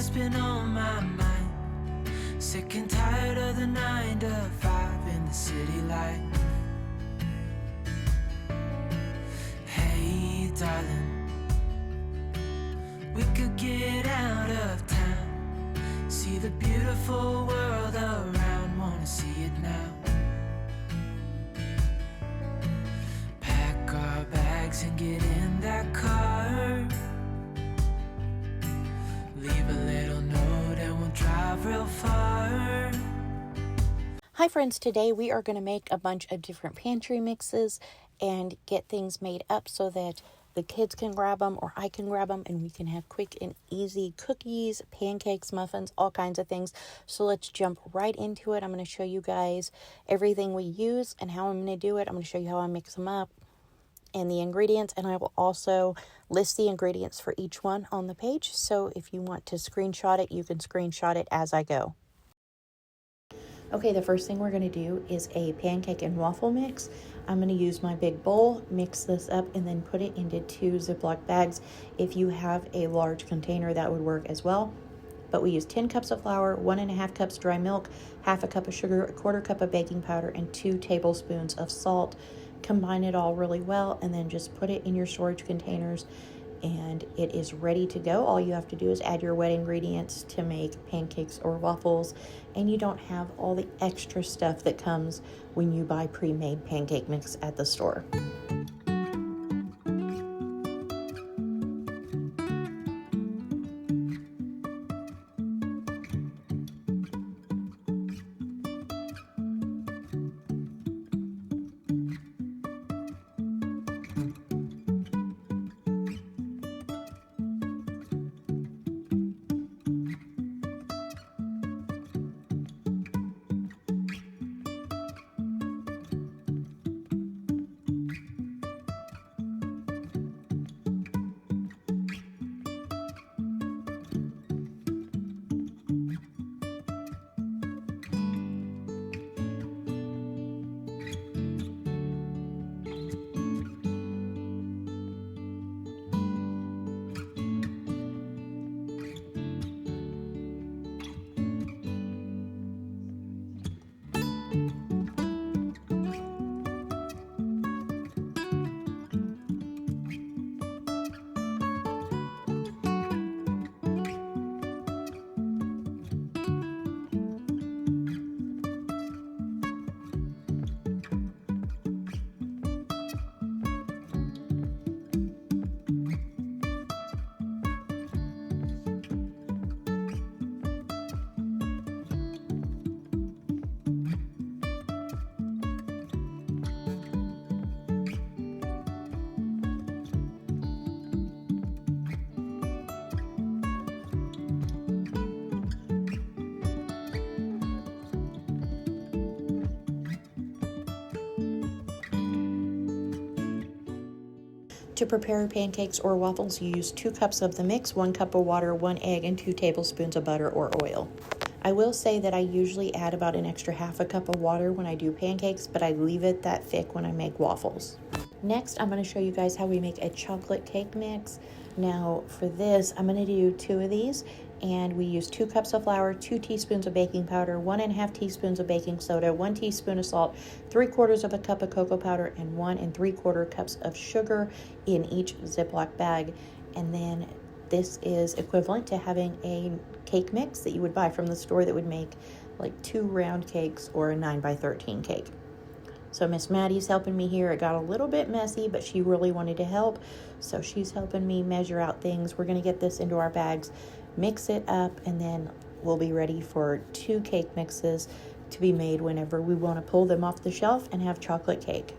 what's been on my mind. Sick and tired of the 9 to 5 in the city light. Hey, darling, we could get out of town, see the beautiful world around, wanna see it now. Pack our bags and get in that car, leave a little note and we'll drive real far. Hi friends, today we are going to make a bunch of different pantry mixes and get things made up so that the kids can grab them or I can grab them and we can have quick and easy cookies, pancakes, muffins, all kinds of things. So let's jump right into it. I'm going to show you guys everything we use and how I'm going to do it. I'm going to show you how I mix them up and the ingredients, and I will also list the ingredients for each one on the page. So if you want to screenshot it, you can screenshot it as I go. Okay, the first thing we're going to do is a pancake and waffle mix. I'm going to use my big bowl, mix this up, and then put it into 2 Ziploc bags. If you have a large container, that would work as well. But we use 10 cups of flour, 1.5 cups dry milk, half a cup of sugar, a 1/4 cup of baking powder, and 2 tablespoons of salt. Combine it all really well, and then just put it in your storage containers, and it is ready to go. All you have to do is add your wet ingredients to make pancakes or waffles, and you don't have all the extra stuff that comes when you buy pre-made pancake mix at the store. To prepare pancakes or waffles, you use 2 cups of the mix, 1 cup of water, 1 egg, and 2 tablespoons of butter or oil. I will say that I usually add about an extra half a cup of water when I do pancakes, but I leave it that thick when I make waffles. Next, I'm going to show you guys how we make a chocolate cake mix. Now, for this, I'm going to do 2 of these, and we use 2 cups of flour, 2 teaspoons of baking powder, 1.5 teaspoons of baking soda, 1 teaspoon of salt, 3/4 of a cup of cocoa powder, and 1 3/4 cups of sugar in each Ziploc bag. And then this is equivalent to having a cake mix that you would buy from the store that would make like 2 round cakes or a 9x13 cake. So Miss Maddie's helping me here. It got a little bit messy, but she really wanted to help. So she's helping me measure out things. We're going to get this into our bags, mix it up, and then we'll be ready for 2 cake mixes to be made whenever we want to pull them off the shelf and have chocolate cake.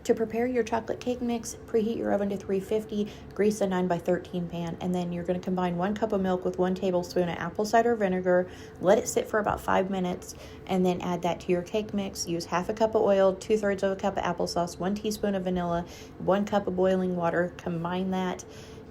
To prepare your chocolate cake mix, preheat your oven to 350, grease a 9x13 pan, and then you're going to combine 1 cup of milk with 1 tablespoon of apple cider vinegar. Let it sit for about 5 minutes, and then add that to your cake mix. Use half a cup of oil, 2/3 of a cup of applesauce, 1 teaspoon of vanilla, 1 cup of boiling water. Combine that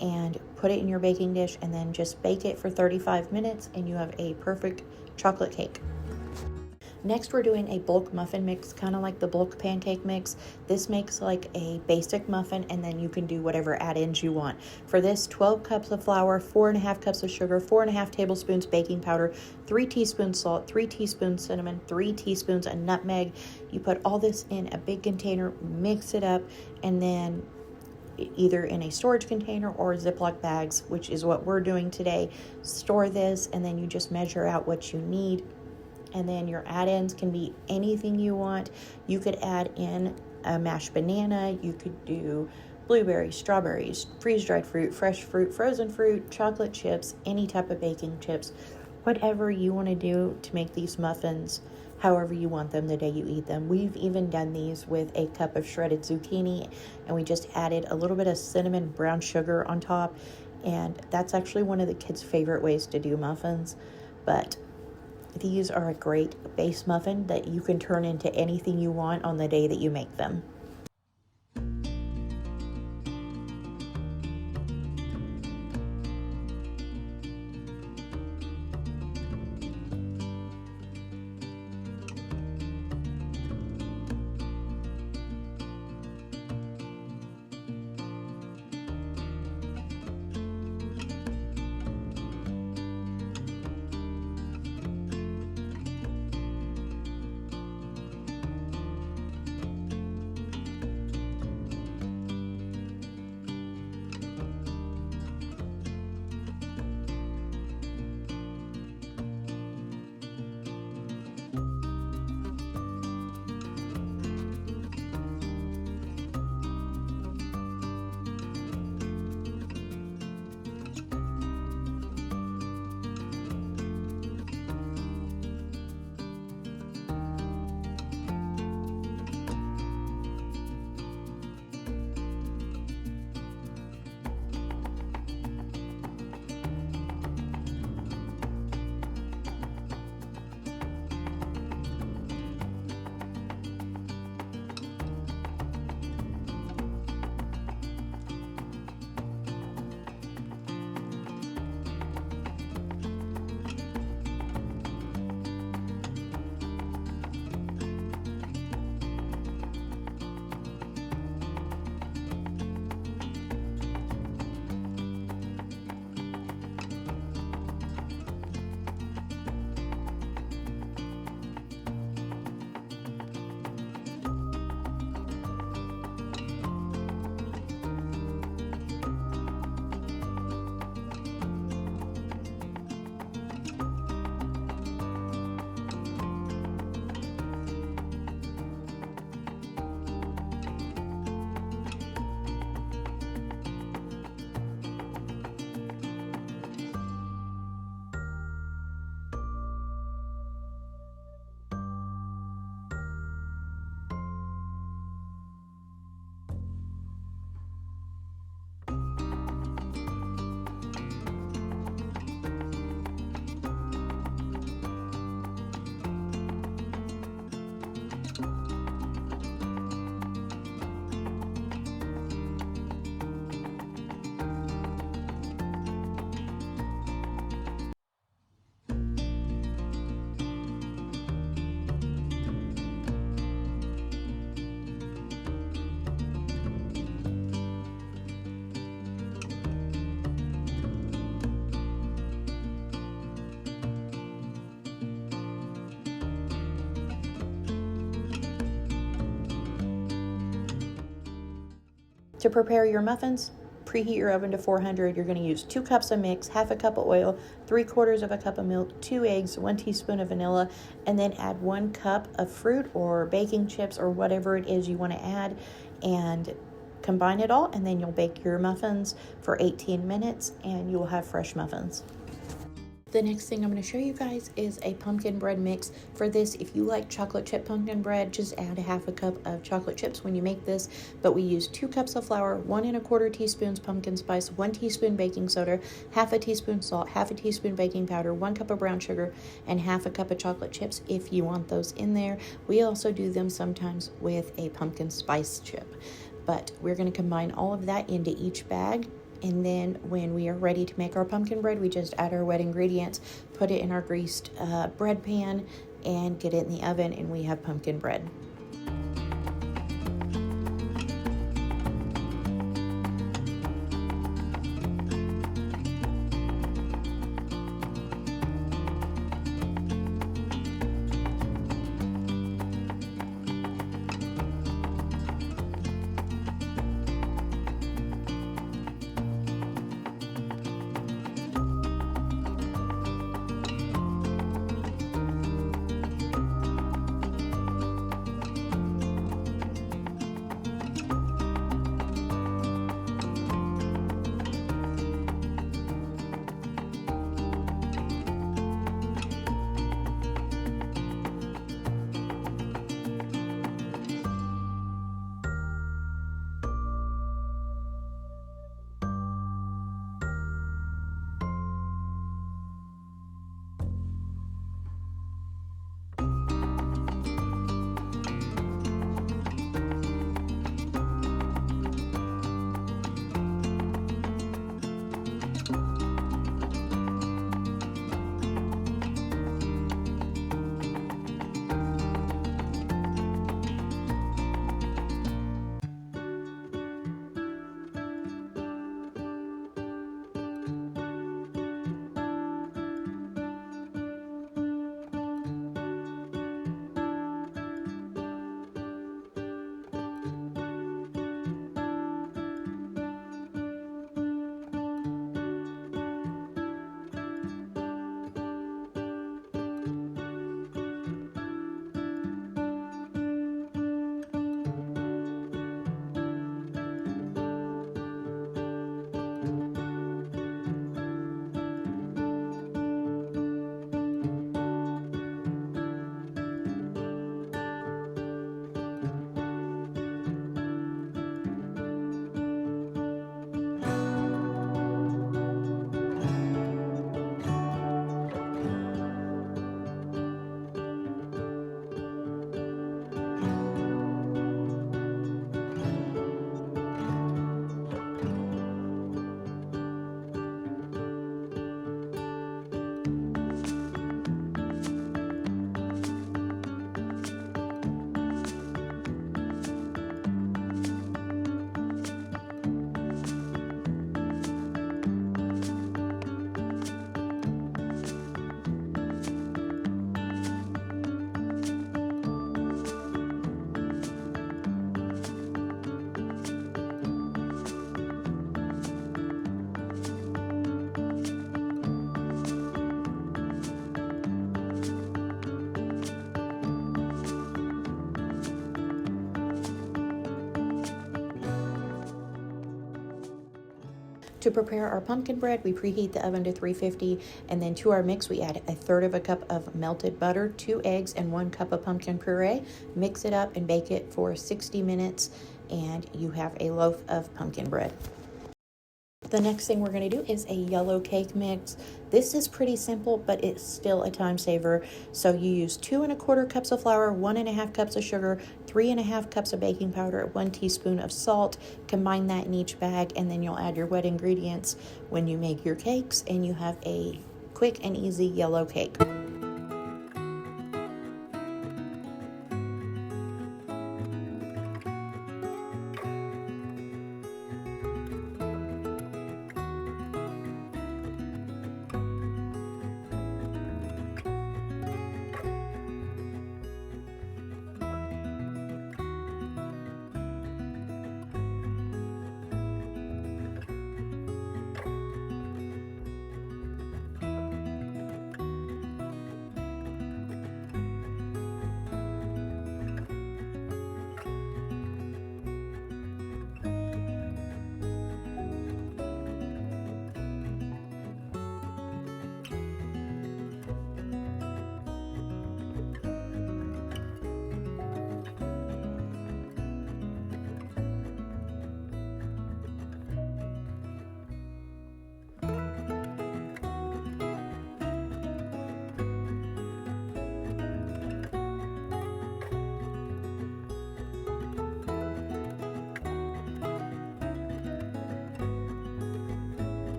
and put it in your baking dish, and then just bake it for 35 minutes, and you have a perfect chocolate cake. Next, we're doing a bulk muffin mix, kind of like the bulk pancake mix. This makes like a basic muffin, and then you can do whatever add-ins you want. For this, 12 cups of flour, 4.5 cups of sugar, 4.5 tablespoons baking powder, 3 teaspoons salt, 3 teaspoons cinnamon, 3 teaspoons of nutmeg. You put all this in a big container, mix it up, and then either in a storage container or Ziploc bags, which is what we're doing today. Store this, and then you just measure out what you need. And then your add-ins can be anything you want. You could add in a mashed banana. You could do blueberries, strawberries, freeze-dried fruit, fresh fruit, frozen fruit, chocolate chips, any type of baking chips. Whatever you want to do to make these muffins, however you want them the day you eat them. We've even done these with a cup of shredded zucchini, and we just added a little bit of cinnamon brown sugar on top. And that's actually one of the kids' favorite ways to do muffins. But these are a great base muffin that you can turn into anything you want on the day that you make them. To prepare your muffins, preheat your oven to 400. You're going to use 2 cups of mix, half a cup of oil, 3/4 of a cup of milk, 2 eggs, 1 teaspoon of vanilla, and then add 1 cup of fruit or baking chips or whatever it is you want to add, and combine it all, and then you'll bake your muffins for 18 minutes and you will have fresh muffins. The next thing I'm going to show you guys is a pumpkin bread mix. For this, if you like chocolate chip pumpkin bread, just add 1/2 cup of chocolate chips when you make this. But we use 2 cups of flour, 1 1/4 teaspoons pumpkin spice, 1 teaspoon baking soda, 1/2 teaspoon salt, 1/2 teaspoon baking powder, 1 cup of brown sugar, and 1/2 cup of chocolate chips if you want those in there. We also do them sometimes with a pumpkin spice chip. But we're going to combine all of that into each bag. And then when we are ready to make our pumpkin bread, we just add our wet ingredients, put it in our greased bread pan, and get it in the oven, and we have pumpkin bread. To prepare our pumpkin bread, we preheat the oven to 350, and then to our mix, we add 1/3 cup of melted butter, 2 eggs, and 1 cup of pumpkin puree. Mix it up and bake it for 60 minutes, and you have a loaf of pumpkin bread. The next thing we're going to do is a yellow cake mix. This is pretty simple, but it's still a time saver. So you use 2 1/4 cups of flour, 1 1/2 cups of sugar, 3 1/2 cups of baking powder, 1 teaspoon of salt. Combine that in each bag, and then you'll add your wet ingredients when you make your cakes, and you have a quick and easy yellow cake.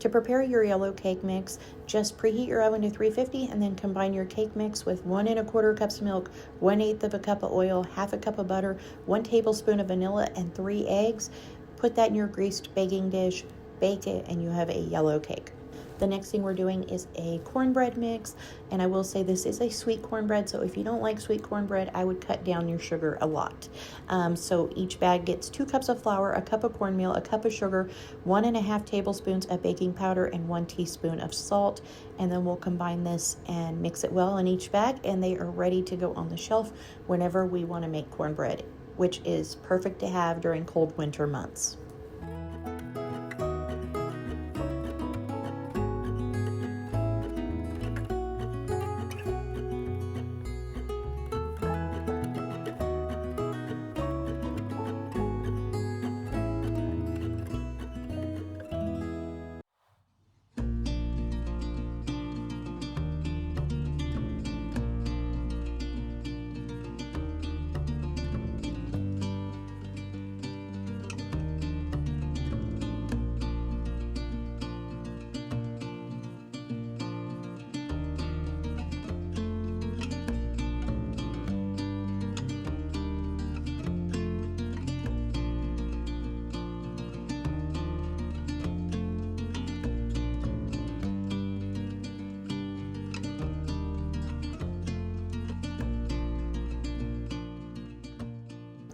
To prepare your yellow cake mix, just preheat your oven to 350 and then combine your cake mix with 1 1/4 cups of milk, 1/8 of a cup of oil, half a cup of butter, 1 tablespoon of vanilla, and 3 eggs. Put that in your greased baking dish, bake it, and you have a yellow cake. The next thing we're doing is a cornbread mix, and I will say this is a sweet cornbread, so if you don't like sweet cornbread, I would cut down your sugar a lot. So each bag gets 2 cups of flour, a cup of cornmeal, a cup of sugar, 1 1/2 tablespoons of baking powder, and 1 teaspoon of salt, and then we'll combine this and mix it well in each bag, and they are ready to go on the shelf whenever we want to make cornbread, which is perfect to have during cold winter months.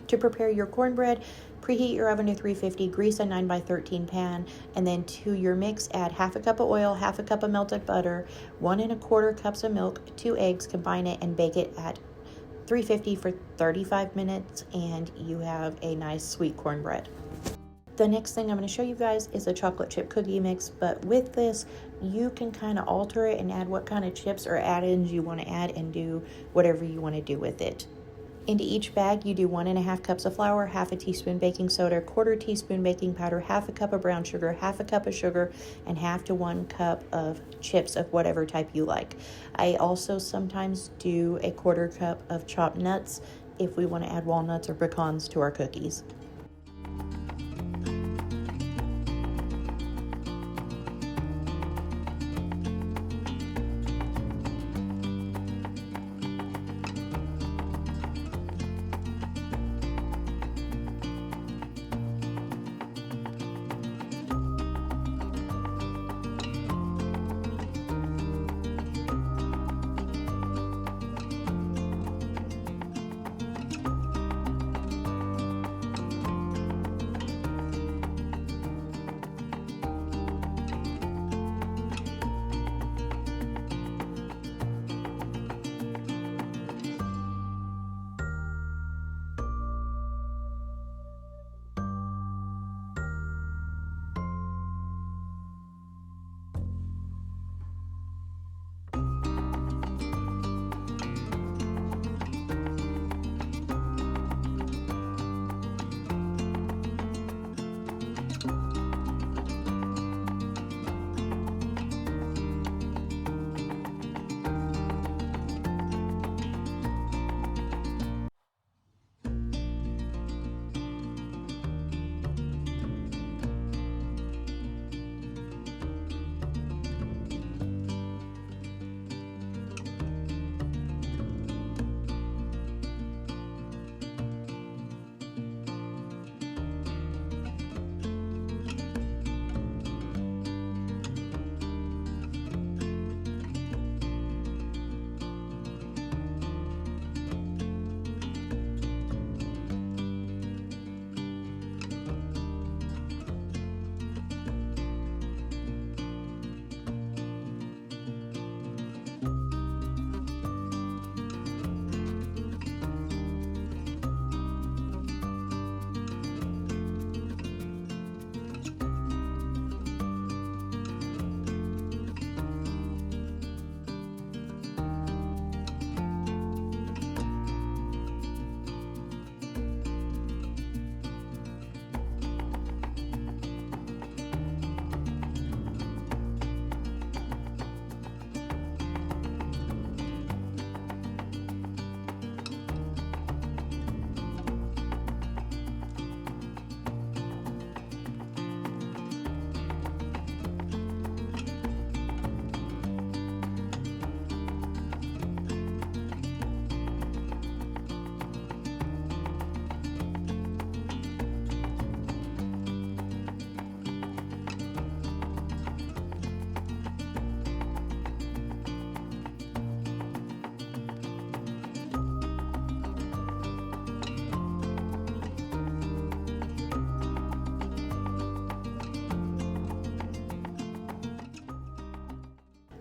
To prepare your cornbread, preheat your oven to 350, grease a 9x13 pan, and then to your mix add half a cup of oil, half a cup of melted butter, 1 1/4 cups of milk, 2 eggs, combine it and bake it at 350 for 35 minutes, and you have a nice sweet cornbread. The next thing I'm going to show you guys is a chocolate chip cookie mix, but with this, you can kind of alter it and add what kind of chips or add-ins you want to add and do whatever you want to do with it. Into each bag, you do 1 1/2 cups of flour, half a teaspoon baking soda, 1/4 teaspoon baking powder, half a cup of brown sugar, half a cup of sugar, and half to 1 cup of chips of whatever type you like. I also sometimes do a 1/4 cup of chopped nuts if we want to add walnuts or pecans to our cookies.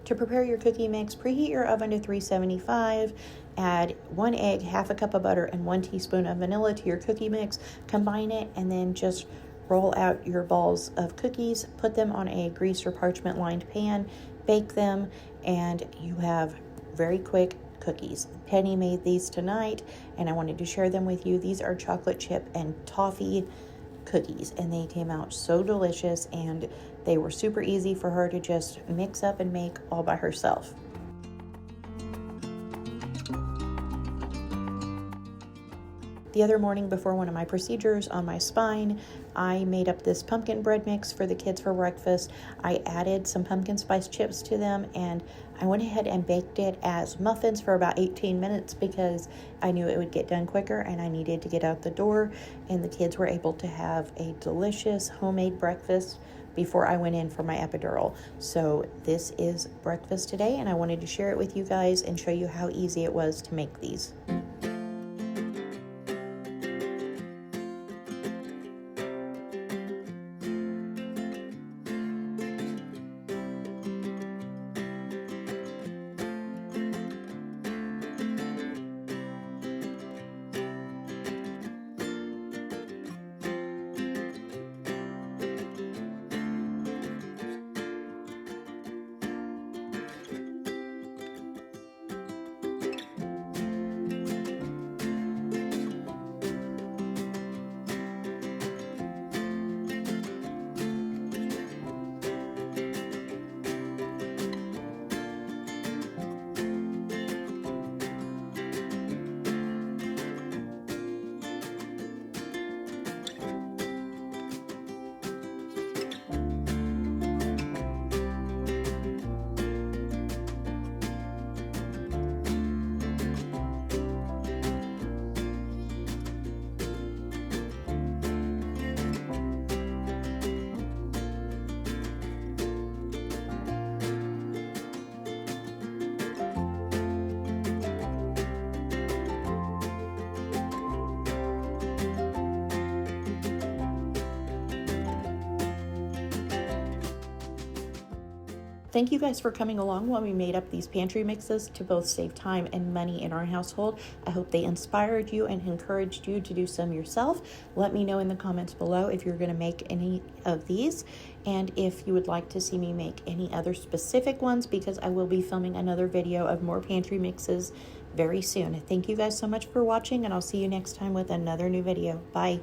To prepare your cookie mix, preheat your oven to 375. Add 1 egg, half a cup of butter, and 1 teaspoon of vanilla to your cookie mix. Combine it and then just roll out your balls of cookies. Put them on a greased or parchment lined pan. Bake them and you have very quick cookies. Penny made these tonight and I wanted to share them with you. These are chocolate chip and toffee cookies and they came out so delicious and they were super easy for her to just mix up and make all by herself. The other morning before one of my procedures on my spine, I made up this pumpkin bread mix for the kids for breakfast. I added some pumpkin spice chips to them and I went ahead and baked it as muffins for about 18 minutes because I knew it would get done quicker and I needed to get out the door, and the kids were able to have a delicious homemade breakfast before I went in for my epidural. So this is breakfast today and I wanted to share it with you guys and show you how easy it was to make these. Thank you guys for coming along while we made up these pantry mixes to both save time and money in our household. I hope they inspired you and encouraged you to do some yourself. Let me know in the comments below if you're going to make any of these and if you would like to see me make any other specific ones, because I will be filming another video of more pantry mixes very soon. Thank you guys so much for watching and I'll see you next time with another new video. Bye.